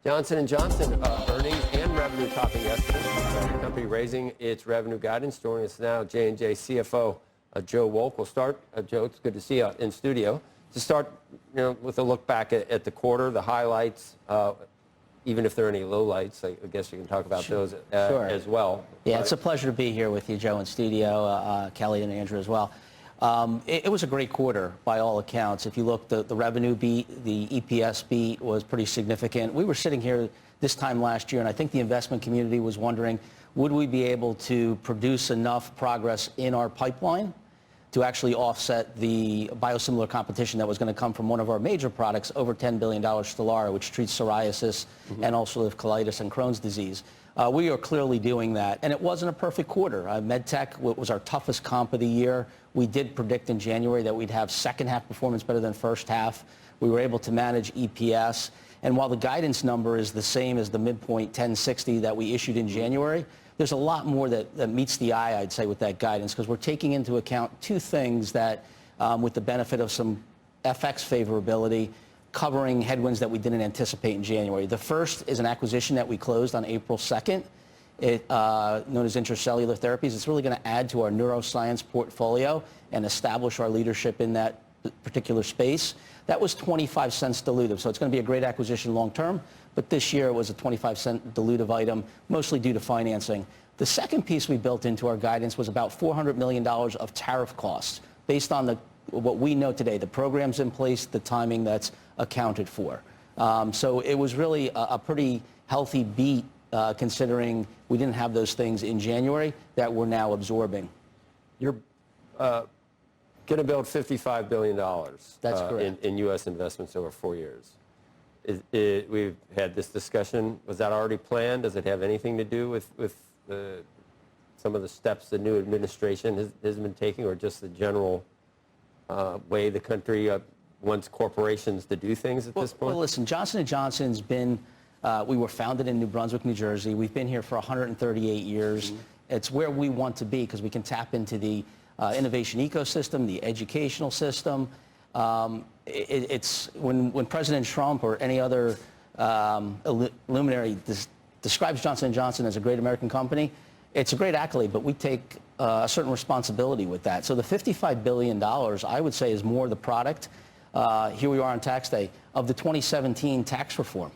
Johnson & Johnson earnings and revenue topping estimates. The company raising its revenue guidance. Joining us now, J&J CFO Joe Wolk. We'll start. Joe, it's good to see you in studio. To start, with a look back at the quarter, the highlights, even if there are any lowlights, I guess you can talk about those as well. Yeah, it's a pleasure to be here with you, Joe, in studio, Kelly and Andrew as well. It was a great quarter by all accounts. If you look, the revenue beat, the EPS beat was pretty significant. We were sitting here this time last year, and I think the investment community was wondering, would we be able to produce enough progress in our pipeline to actually offset the biosimilar competition that was going to come from one of our major products, over $10 billion, Stelara, which treats psoriasis and ulcerative colitis and Crohn's disease. We are clearly doing that, and it wasn't a perfect quarter. MedTech was our toughest comp of the year. We did predict in January that we'd have second half performance better than first half. We were able to manage EPS, and while the guidance number is the same as the midpoint 1060 that we issued in January, there's a lot more that meets the eye, I'd say, with that guidance, because we're taking into account two things that, with the benefit of some FX favorability, covering headwinds that we didn't anticipate in January. The first is an acquisition that we closed on April 2nd, known as Intracellular Therapies. It's really going to add to our neuroscience portfolio and establish our leadership in that particular space. That was 25 cents dilutive, so it's going to be a great acquisition long term, but this year it was a 25-cent dilutive item, mostly due to financing. The second piece we built into our guidance was about $400 million of tariff costs based on what we know today, the programs in place, the timing that's accounted for. So it was really a pretty healthy beat considering we didn't have those things in January that we're now absorbing. You're going to build $55 billion That's correct. in U.S. investments over 4 years. We've had this discussion. Was that already planned? Does it have anything to do with some of the steps the new administration has been taking, or just the general way the country wants corporations to do things at this point? Well, listen, Johnson & Johnson's been, we were founded in New Brunswick, New Jersey. We've been here for 138 years. It's where we want to be because we can tap into the innovation ecosystem, the educational system. It's when President Trump or any other luminary describes Johnson & Johnson as a great American company, it's a great accolade, but we take a certain responsibility with that. So the $55 billion, I would say, is more the product, here we are on tax day, of the 2017 tax reform,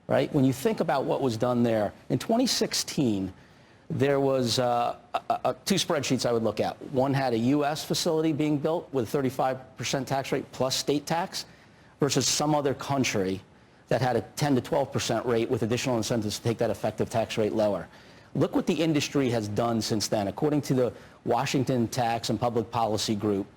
right? When you think about what was done there, in 2016, there was two spreadsheets I would look at. One had a U.S. facility being built with a 35% tax rate plus state tax versus some other country that had a 10 to 12% rate with additional incentives to take that effective tax rate lower. Look what the industry has done since then. According to the Washington Tax and Public Policy Group,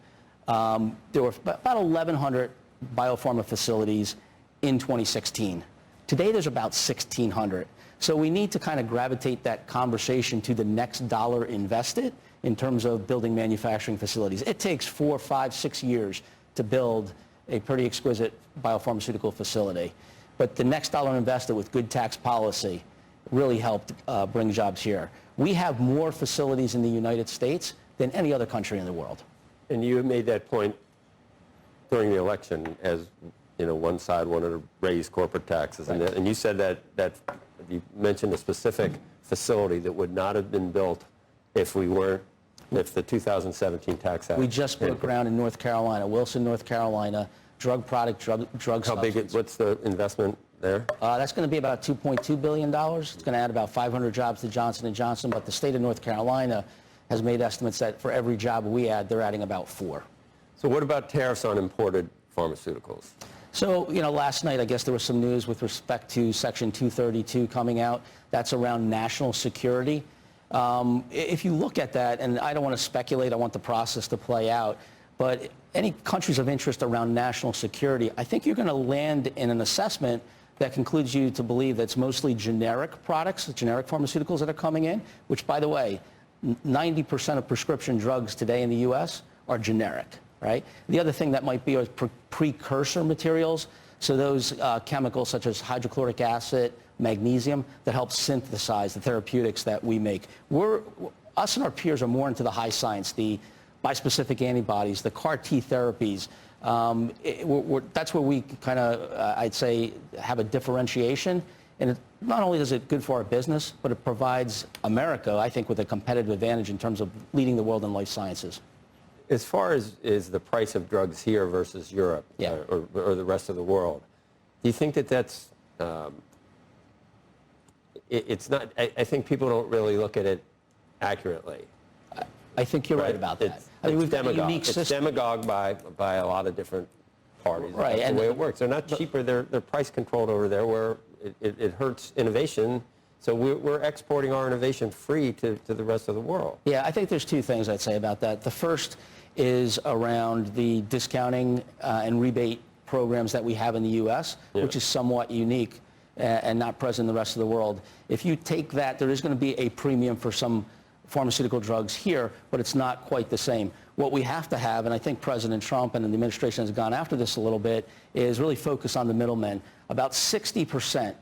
there were about 1,100 biopharma facilities in 2016. Today, there's about 1,600. So we need to kind of gravitate that conversation to the next dollar invested in terms of building manufacturing facilities. It takes 4, 5, 6 years to build a pretty exquisite biopharmaceutical facility. But the next dollar invested with good tax policy really helped bring jobs here. We have more facilities in the United States than any other country in the world. And you made that point during the election, as one side wanted to raise corporate taxes, right. And you said that you mentioned a specific facility that would not have been built if the 2017 Tax Act. We just broke ground in North Carolina, Wilson, North Carolina, drug substance. How big? What's the investment there? That's going to be about $2.2 billion. It's going to add about 500 jobs to Johnson & Johnson, but the state of North Carolina has made estimates that for every job we add, they're adding about 4. So what about tariffs on imported pharmaceuticals? So, last night, I guess there was some news with respect to Section 232 coming out. That's around national security. If you look at that, and I don't want to speculate, I want the process to play out, but any countries of interest around national security, I think you're going to land in an assessment that concludes you to believe that it's mostly generic products, generic pharmaceuticals that are coming in, which, by the way, 90% of prescription drugs today in the U.S. are generic, right? The other thing that might be are precursor materials, so those chemicals such as hydrochloric acid, magnesium, that help synthesize the therapeutics that we make. Us and our peers are more into the high science, the bispecific antibodies, the CAR T therapies. That's where we kind of, I'd say, have a differentiation. And not only is it good for our business, but it provides America, I think, with a competitive advantage in terms of leading the world in life sciences. As far as is the price of drugs here versus Europe, Yeah. or the rest of the world, do you think that that's, it's not, I think people don't really look at it accurately. I think you're right about that. We've got a unique system. It's demagogued by a lot of different parties. Right, That's and the way it works. They're not cheaper. They're price controlled over there, where it hurts innovation. So we're exporting our innovation free to the rest of the world. Yeah, I think there's two things I'd say about that. The first is around the discounting and rebate programs that we have in the U.S., which is somewhat unique and not present in the rest of the world. If you take that, there is going to be a premium for some pharmaceutical drugs here, but it's not quite the same. What we have to have, and I think President Trump and the administration has gone after this a little bit, is really focus on the middlemen. About 60%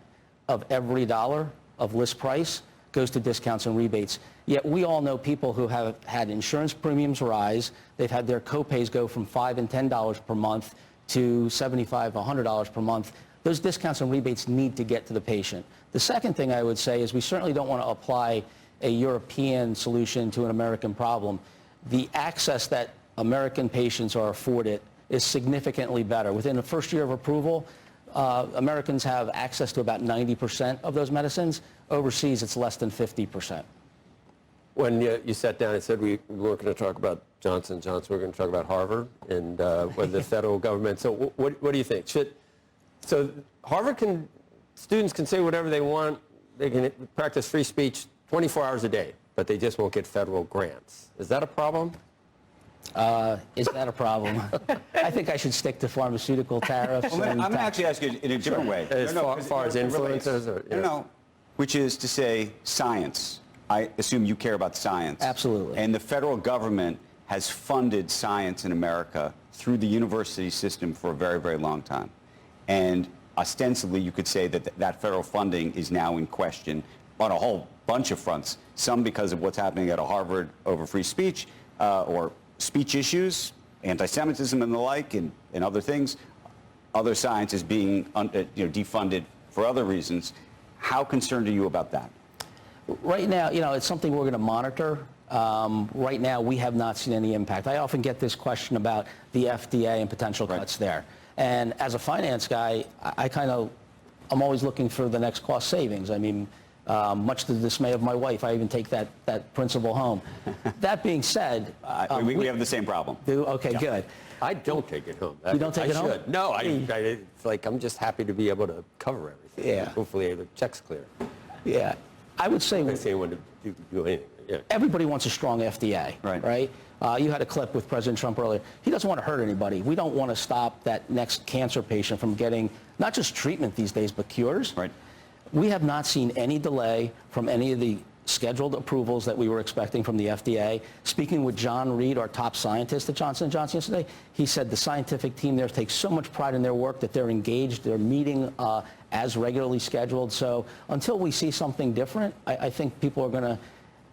of every dollar of list price goes to discounts and rebates. Yet we all know people who have had insurance premiums rise. They've had their copays go from $5 and $10 per month to $75, $100 per month. Those discounts and rebates need to get to the patient. The second thing I would say is we certainly don't want to apply a European solution to an American problem. The access that American patients are afforded is significantly better. Within the first year of approval, Americans have access to about 90% of those medicines. Overseas, it's less than 50%. When you sat down and said we weren't going to talk about Johnson & Johnson, we're going to talk about Harvard and the federal government. So what do you think? So Harvard students can say whatever they want. They can practice free speech 24 hours a day, but they just won't get federal grants. Is that a problem? Is that a problem? I think I should stick to pharmaceutical tariffs. Well, I'm going to actually ask you in a different way. As far as influences? No, which is to say science. I assume you care about science. Absolutely. And the federal government has funded science in America through the university system for a very, very long time. And ostensibly, you could say that that federal funding is now in question on a whole bunch of fronts. Some because of what's happening at Harvard over free speech or speech issues, anti-Semitism and the like, and other things. Other science is being defunded for other reasons. How concerned are you about that? Right now, it's something we're going to monitor. Right now, we have not seen any impact. I often get this question about the FDA and potential cuts there. And as a finance guy, I'm always looking for the next cost savings. I mean, much to the dismay of my wife, I even take that principal home. That being said... we have the same problem. Okay, good. I don't take it home. You don't take it home? No, it's like I'm just happy to be able to cover everything. Yeah. Hopefully the check's clear. Yeah. I would say... I don't say anyone to do anything. Yeah. Everybody wants a strong FDA, right? You had a clip with President Trump earlier. He doesn't want to hurt anybody. We don't want to stop that next cancer patient from getting not just treatment these days, but cures. Right. We have not seen any delay from any of the scheduled approvals that we were expecting from the FDA. Speaking with John Reed, our top scientist at Johnson & Johnson yesterday, he said the scientific team there takes so much pride in their work that they're engaged, they're meeting as regularly scheduled. So until we see something different, I think people are going to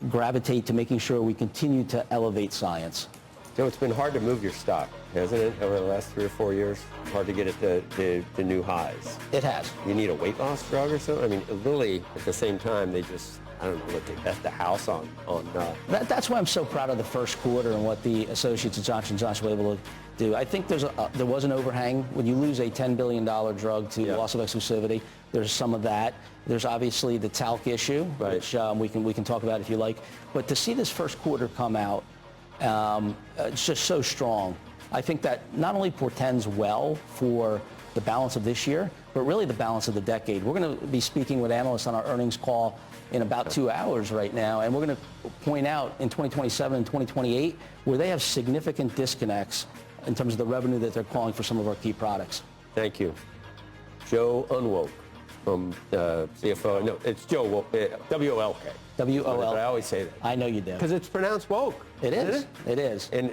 gravitate to making sure we continue to elevate science. So it's been hard to move your stock, hasn't it, over the last 3 or 4 years? Hard to get it to new highs. It has. You need a weight loss drug or something? I mean, Lilly, at the same time, they just, I don't know, what they bet the house on. That's why I'm so proud of the first quarter and what the associates at Johnson & Johnson were able to do. I think there was an overhang. When you lose a $10 billion drug to loss of exclusivity, there's some of that. There's obviously the talc issue, which we can talk about if you like. But to see this first quarter come out, it's just so strong. I think that not only portends well for the balance of this year, but really the balance of the decade. We're going to be speaking with analysts on our earnings call in about 2 hours right now, and we're going to point out in 2027 and 2028 where they have significant disconnects in terms of the revenue that they're calling for some of our key products. Thank you. Joe Wolk from CFO. No, it's Joe Wolk, W-O-L-K. W-O-L. I always say that. I know you do. Because it's pronounced woke. It is. It is. And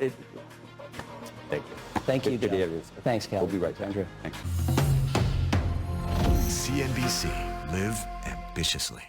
thank you. Thank you, Good to Joe. have you. Thanks, Kelly. We'll be right back. Andrew. Thanks. CNBC. Live ambitiously.